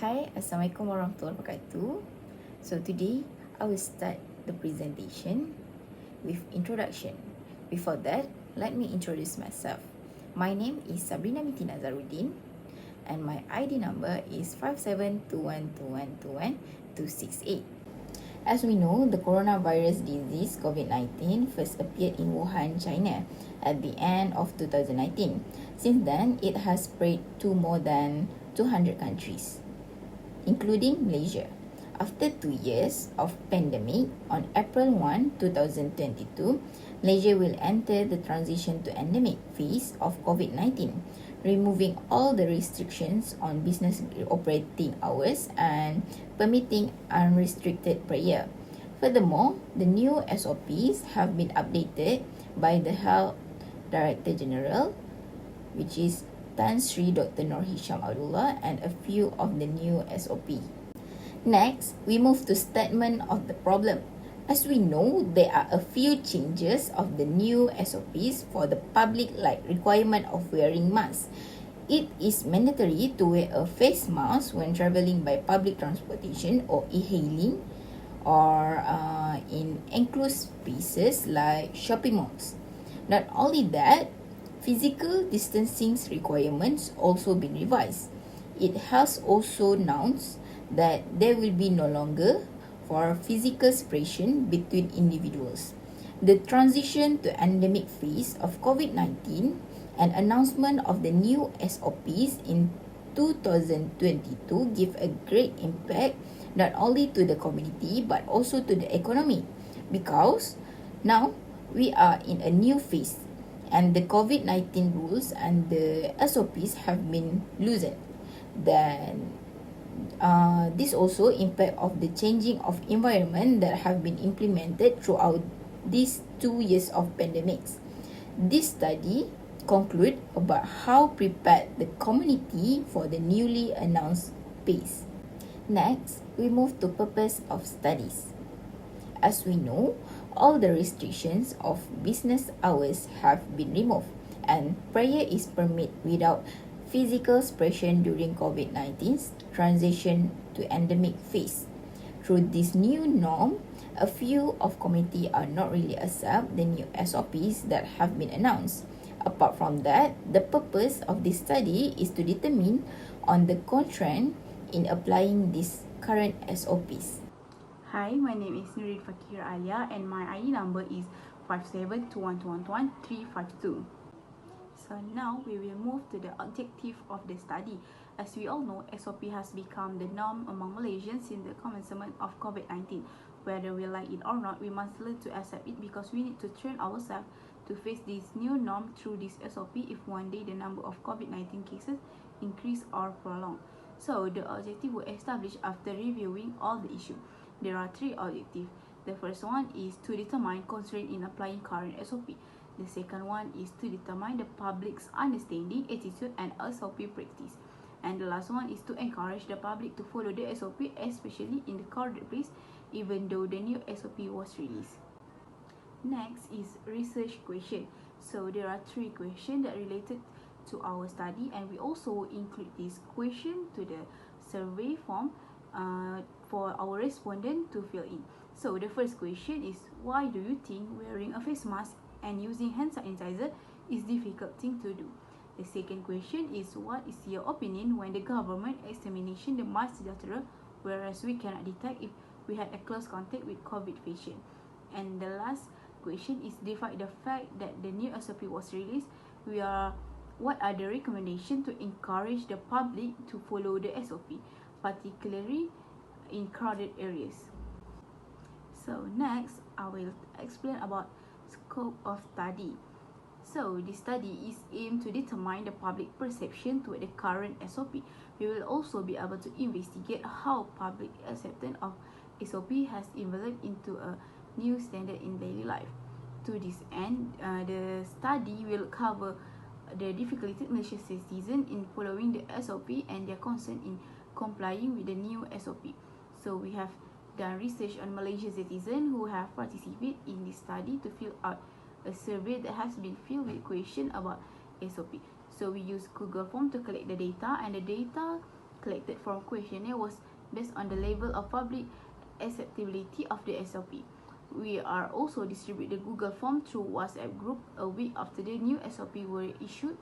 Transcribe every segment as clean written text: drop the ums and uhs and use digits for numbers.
Hi, Assalamualaikum warahmatullahi wabarakatuh. So today I will start the presentation with introduction. Before that, let me introduce myself. My name is Sabrina Binti Nazaruddin and my ID number is 5721212128. As we know, the coronavirus disease COVID-19 first appeared in Wuhan, China at the end of 2019. Since then, it has spread to more than 200 countries, including Malaysia. After 2 years of pandemic, on April 1, 2022, Malaysia will enter the transition to endemic phase of COVID-19, removing all the restrictions on business operating hours and permitting unrestricted prayer. Furthermore, the new SOPs have been updated by the Health Director General, which is Tan Sri Dr. Nur Hisham Abdullah, and a few of the new SOP. Next, we move to statement of the problem. As we know, there are a few changes of the new SOPs for the public, like requirement of wearing masks. It is mandatory to wear a face mask when traveling by public transportation or e-hailing or in enclosed spaces like shopping malls. Not only that, physical distancing requirements also been revised. It has also announced that there will be no longer for physical separation between individuals. The transition to endemic phase of COVID-19 and announcement of the new SOPs in 2022 give a great impact not only to the community but also to the economy, because now we are in a new phase and the COVID-19 rules and the SOPs have been loosened. Then this also impact of the changing of environment that have been implemented throughout these 2 years of pandemics. This study conclude about how prepared the community for the newly announced phase. Next, we move to purpose of studies. As we know, all the restrictions of business hours have been removed and prayer is permitted without physical separation during COVID-19's transition to endemic phase. Through this new norm, a few of community are not really accept the new SOPs that have been announced. Apart from that, the purpose of this study is to determine on the trend in applying these current SOPs. Hi, my name is Nurin Fakir Alia and my ID number is 5721211352. So now we will move to the objective of the study. As we all know, SOP has become the norm among Malaysians since the commencement of COVID-19. Whether we like it or not, we must learn to accept it because we need to train ourselves to face this new norm through this SOP if one day the number of COVID-19 cases increase or prolong. So the objective were established after reviewing all the issues. There are 3 objectives. The first one is to determine constraint in applying current SOP. The second one is to determine the public's understanding, attitude and SOP practice. And the last one is to encourage the public to follow the SOP, especially in the crowded place, even though the new SOP was released. Next is research question. So there are 3 questions that related to our study, and we also include this question to the survey form for our respondent to fill in. So the first question is, why do you think wearing a face mask and using hand sanitizer is difficult thing to do? The second question is, what is your opinion when the government examination the mask data, whereas we cannot detect if we had a close contact with COVID patient? And the last question is, despite the fact that the new SOP was released, what are the recommendations to encourage the public to follow the SOP, particularly in crowded areas? So next, I will explain about scope of study. So this study is aimed to determine the public perception toward the current SOP. We will also be able to investigate how public acceptance of SOP has evolved into a new standard in daily life. To this end, the study will cover the difficulty Malaysian citizens in following the SOP and their concern in complying with the new SOP. So we have done research on Malaysian citizens who have participated in this study to fill out a survey that has been filled with questions about SOP. So we use Google Form to collect the data, and the data collected from questionnaire was based on the level of public acceptability of the SOP. We are also distribute the Google form through WhatsApp group a week after the new SOP were issued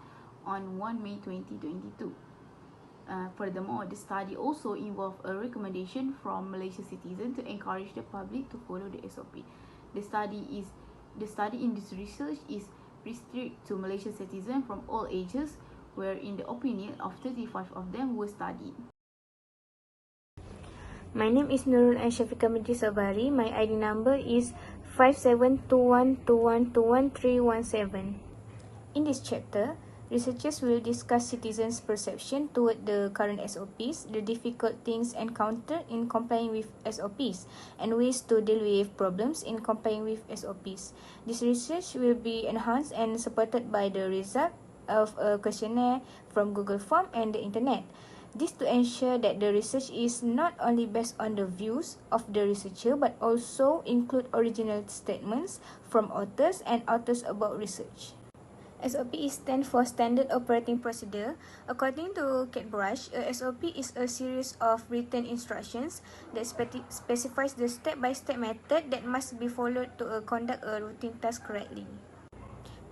on 1 May 2022. Furthermore, the study also involved a recommendation from Malaysian citizens to encourage the public to follow the SOP. The study in this research is restricted to Malaysian citizens from all ages, where in the opinion of 35 of them were studied. My name is Nurul Shafika Midri Sabari. My ID number is 572121213117. In this chapter, researchers will discuss citizens' perception toward the current SOPs, the difficult things encountered in complying with SOPs, and ways to deal with problems in complying with SOPs. This research will be enhanced and supported by the result of a questionnaire from Google Form and the Internet. This to ensure that the research is not only based on the views of the researcher but also include original statements from authors and authors about research. SOP stands for Standard Operating Procedure. According to Catbrush, a SOP is a series of written instructions that specifies the step-by-step method that must be followed to conduct a routine task correctly.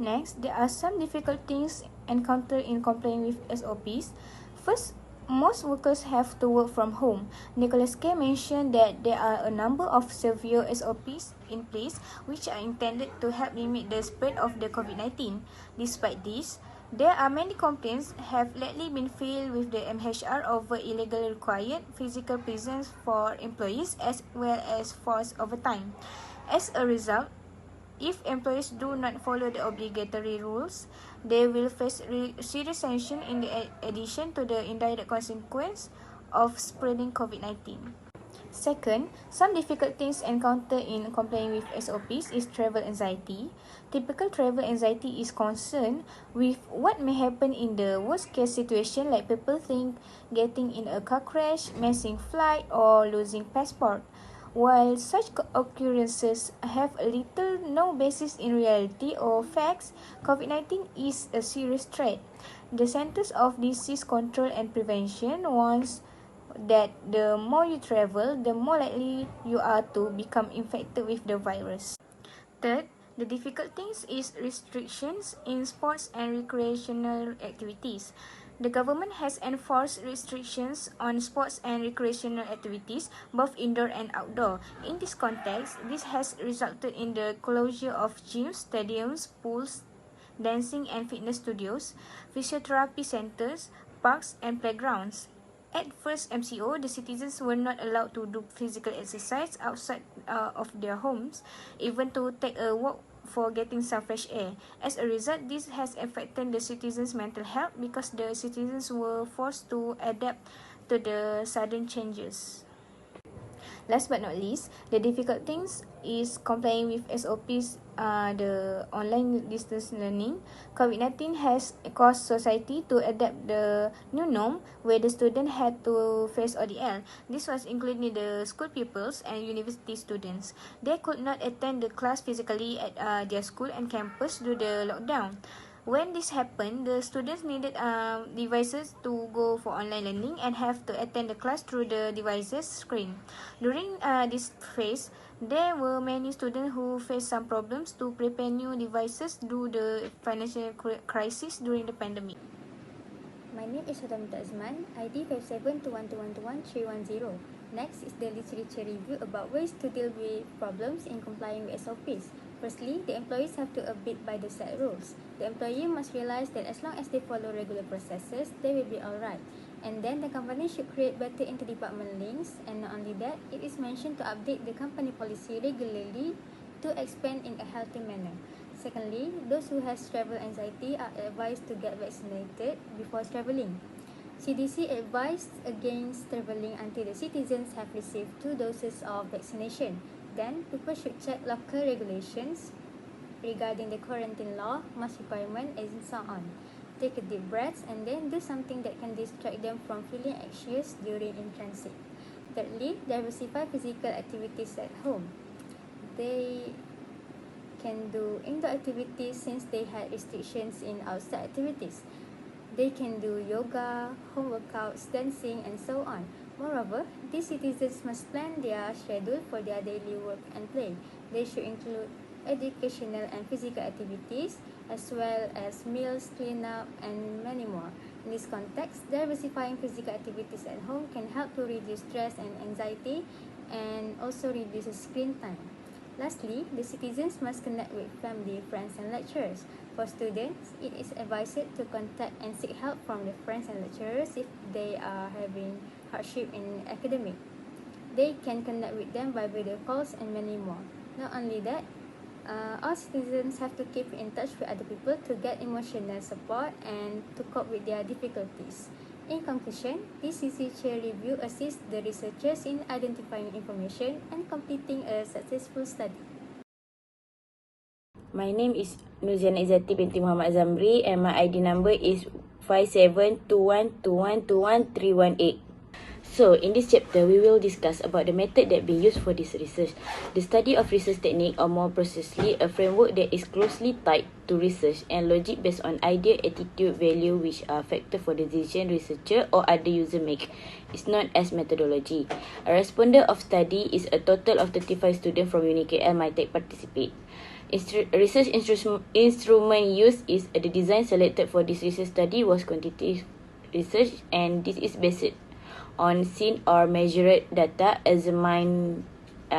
Next, there are some difficult things encountered in complying with SOPs. First, most workers have to work from home. Nicholas K. mentioned that there are a number of severe SOPs in place which are intended to help limit the spread of the COVID-19. Despite this, there are many complaints have lately been filed with the MHR over illegally required physical presence for employees as well as forced overtime. As a result, if employees do not follow the obligatory rules, they will face serious sanction in addition to the indirect consequence of spreading COVID-19. Second, some difficult things encountered in complying with SOPs is travel anxiety. Typical travel anxiety is concerned with what may happen in the worst case situation, like people think getting in a car crash, missing flight, or losing passport. While such occurrences have little no basis in reality or facts, COVID-19 is a serious threat. The Centers of Disease Control and Prevention warns that the more you travel, the more likely you are to become infected with the virus. Third, the difficult things is restrictions in sports and recreational activities. The government has enforced restrictions on sports and recreational activities, both indoor and outdoor. In this context, this has resulted in the closure of gyms, stadiums, pools, dancing and fitness studios, physiotherapy centers, parks, and playgrounds. At first MCO, the citizens were not allowed to do physical exercise outside of their homes, even to take a walk for getting some fresh air. As a result, this has affected the citizens' mental health because the citizens were forced to adapt to the sudden changes. Last but not least, the difficult things is complying with SOPs, the online distance learning. COVID-19 has caused society to adapt the new norm where the student had to face ODL. This was including the school pupils and university students. They could not attend the class physically at their school and campus due to the lockdown. When this happened, the students needed devices to go for online learning and have to attend the class through the devices screen. During this phase, there were many students who faced some problems to prepare new devices due to the financial crisis during the pandemic. My name is Satamita Azman, ID 5721211310. Next is the literature review about ways to deal with problems in complying with SOPs. Firstly, the employees have to abide by the set rules. The employee must realize that as long as they follow regular processes, they will be alright. And then the company should create better inter-department links, and not only that, it is mentioned to update the company policy regularly to expand in a healthy manner. Secondly, those who have travel anxiety are advised to get vaccinated before traveling. CDC advised against traveling until the citizens have received 2 doses of vaccination. Then, people should check local regulations regarding the quarantine law, mask requirement, and so on. Take a deep breath and then do something that can distract them from feeling anxious during in transit. Thirdly, diversify physical activities at home. They can do indoor activities since they had restrictions in outside activities. They can do yoga, home workouts, dancing, and so on. Moreover, these citizens must plan their schedule for their daily work and play. They should include educational and physical activities, as well as meals, cleanup, and many more. In this context, diversifying physical activities at home can help to reduce stress and anxiety and also reduce screen time. Lastly, the citizens must connect with family, friends, and lecturers. For students, it is advised to contact and seek help from the friends and lecturers if they are having hardship in academic. They can connect with them by video calls and many more. Not only that, all citizens have to keep in touch with other people to get emotional support and to cope with their difficulties. In conclusion, this literature review assists the researchers in identifying information and completing a successful study. My name is Nurziana Izzati binti Muhammad Zamri and my ID number is 572121213118. So, in this chapter, we will discuss about the method that being used for this research. The study of research technique, or more precisely, a framework that is closely tied to research and logic based on idea, attitude, value which are factor for the decision researcher or other user make. It's known as methodology. A respondent of study is a total of 35 students from UniKL MyTech participate. Research instrument used is the design selected for this research study was quantitative research, and this is based on seen or measured data examine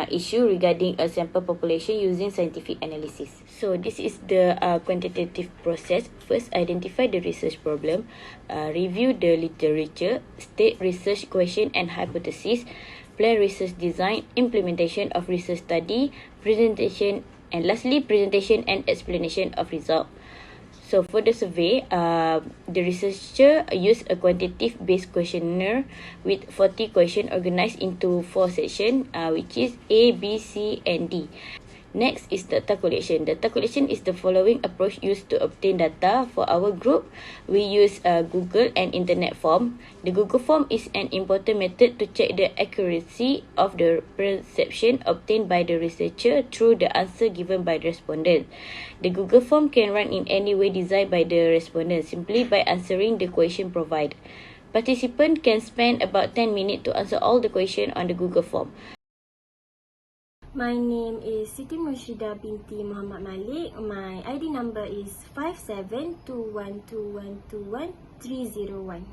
issue regarding a sample population using scientific analysis. So this is the quantitative process. First, identify the research problem, review the literature, state research question and hypothesis, plan research design, implementation of research study, presentation, and lastly, presentation and explanation of result. So for the survey, the researcher used a quantitative-based questionnaire with 40 questions organized into 4 sections, which is A, B, C, and D. Next is data collection. Data collection is the following approach used to obtain data. For our group, we use Google and Internet form. The Google form is an important method to check the accuracy of the perception obtained by the researcher through the answer given by the respondent. The Google form can run in any way desired by the respondent, simply by answering the question provided. Participant can spend about 10 minutes to answer all the questions on the Google form. My name is Siti Murshida binti Muhammad Malik. My ID number is 572121213101.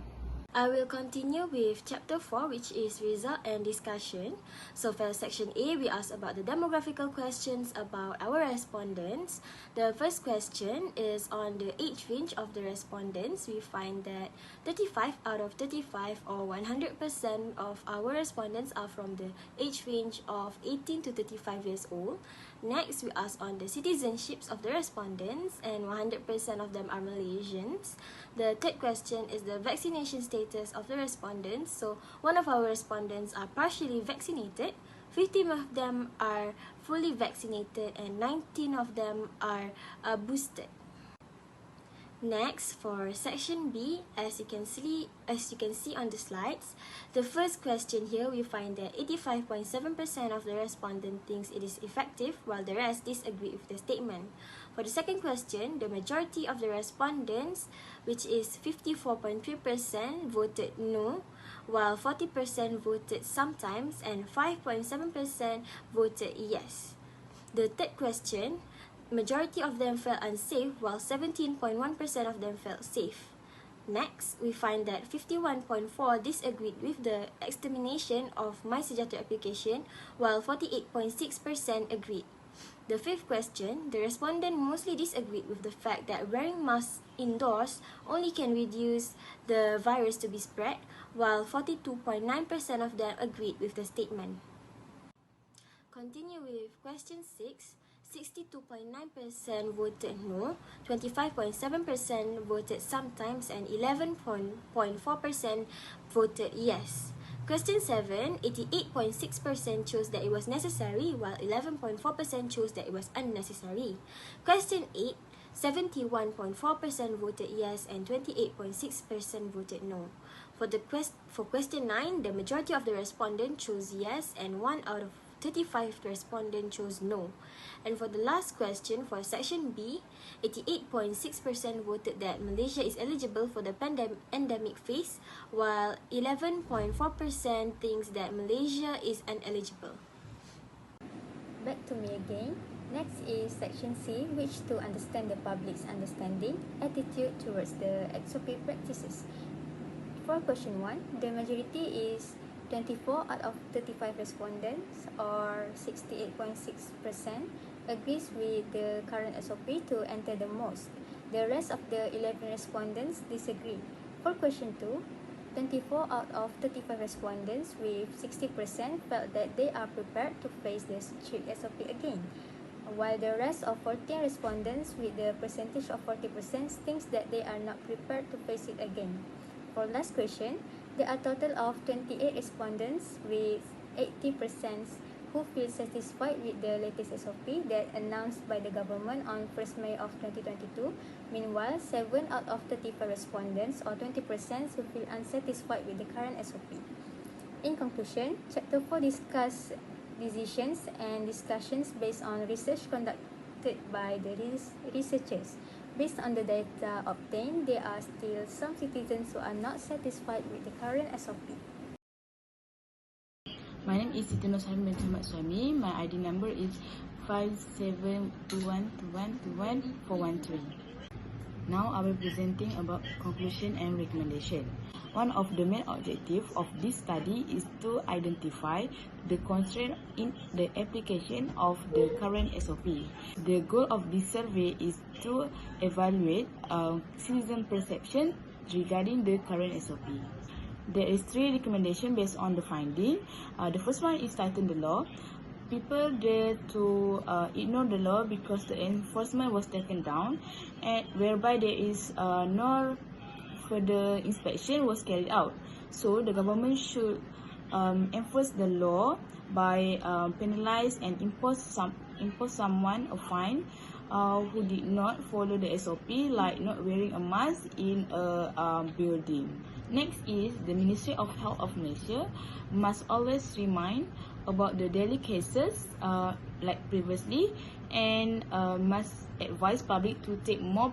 I will continue with chapter 4, which is result and discussion. So for section A, we ask about the demographical questions about our respondents. The first question is on the age range of the respondents. We find that 35 out of 35 or 100% of our respondents are from the age range of 18 to 35 years old. Next, we ask on the citizenships of the respondents, and 100% of them are Malaysians. The third question is the vaccination status of the respondents. So, one of our respondents are partially vaccinated, 15 of them are fully vaccinated, and 19 of them are boosted. Next, for section B, as you can see on the slides, the first question here, we find that 85.7% of the respondent thinks it is effective, while the rest disagree with the statement. For the second question, the majority of the respondents, which is 54.3%, voted no, while 40% voted sometimes, and 5.7% voted yes. The third question, majority of them felt unsafe, while 17.1% of them felt safe. Next, we find that 51.4% disagreed with the extermination of MySejahtera application, while 48.6% agreed. The fifth question, the respondent mostly disagreed with the fact that wearing masks indoors only can reduce the virus to be spread, while 42.9% of them agreed with the statement. Continue with question 6. 62.9% voted no, 25.7% voted sometimes, and 11.4% voted yes. Question 7, 88.6% chose that it was necessary, while 11.4% chose that it was unnecessary. Question 8, 71.4% voted yes and 28.6% voted no. For question 9, the majority of the respondents chose yes, and 1 out of 35 respondents chose no. And for the last question, for section B, 88.6% voted that Malaysia is eligible for the endemic phase, while 11.4% thinks that Malaysia is ineligible. Back to me again. Next is section C, which to understand the public's understanding, attitude towards the SOP practices. For question 1, the majority is 24 out of 35 respondents, or 68.6%, agrees with the current SOP to enter the mosque. The rest of the 11 respondents disagree. For question 2, 24 out of 35 respondents with 60% felt that they are prepared to face the strict SOP again, while the rest of 14 respondents with the percentage of 40% thinks that they are not prepared to face it again. For last question, there are a total of 28 respondents with 80% who feel satisfied with the latest SOP that announced by the government on 1st May of 2022. Meanwhile, 7 out of 35 respondents, or 20%, who feel unsatisfied with the current SOP. In conclusion, Chapter 4 discuss decisions and discussions based on research conducted by the researchers. Based on the data obtained, there are still some citizens who are not satisfied with the current SOP. My name is Siti Nursalim bin Muhammad Suami. My ID number is 572121214113. Now I will be presenting about conclusion and recommendation. One of the main objectives of this study is to identify the constraint in the application of the current SOP. The goal of this survey is to evaluate citizen perception regarding the current SOP. There is 3 recommendations based on the finding. The first one is tighten the law. People dare to ignore the law because the enforcement was taken down, and whereby there is no further inspection was carried out. So the government should enforce the law by penalize and impose someone a fine who did not follow the SOP, like not wearing a mask in a building. Next is the Ministry of Health of Malaysia must always remind about the daily cases like previously, and must advise public to take more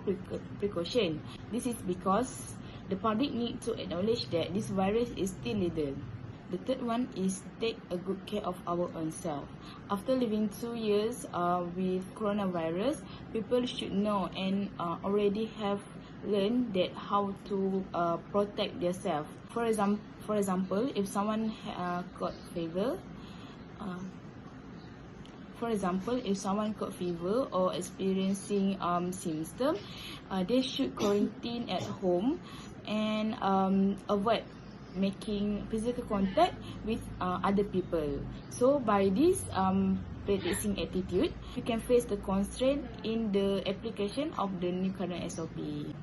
precaution. This is because the public need to acknowledge that this virus is still lethal. The third one is take a good care of our own self. After living 2 years with coronavirus, people should know and already have learned that how to protect themselves. For example, if someone got fever, or experiencing symptoms, they should quarantine at home and avoid making physical contact with other people. So by this practicing attitude, we can face the constraint in the application of the new current SOP.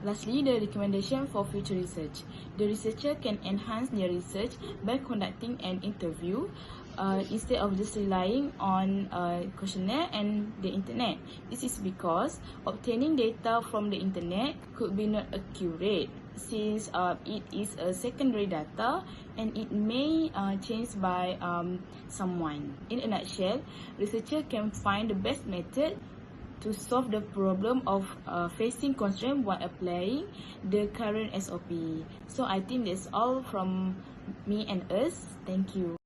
Lastly, the recommendation for future research. The researcher can enhance their research by conducting an interview instead of just relying on questionnaire and the internet. This is because obtaining data from the internet could be not accurate, since it is a secondary data and it may change by someone. In a nutshell, researcher can find the best method to solve the problem of facing constraint while applying the current SOP. So I think that's all from me and us. Thank you.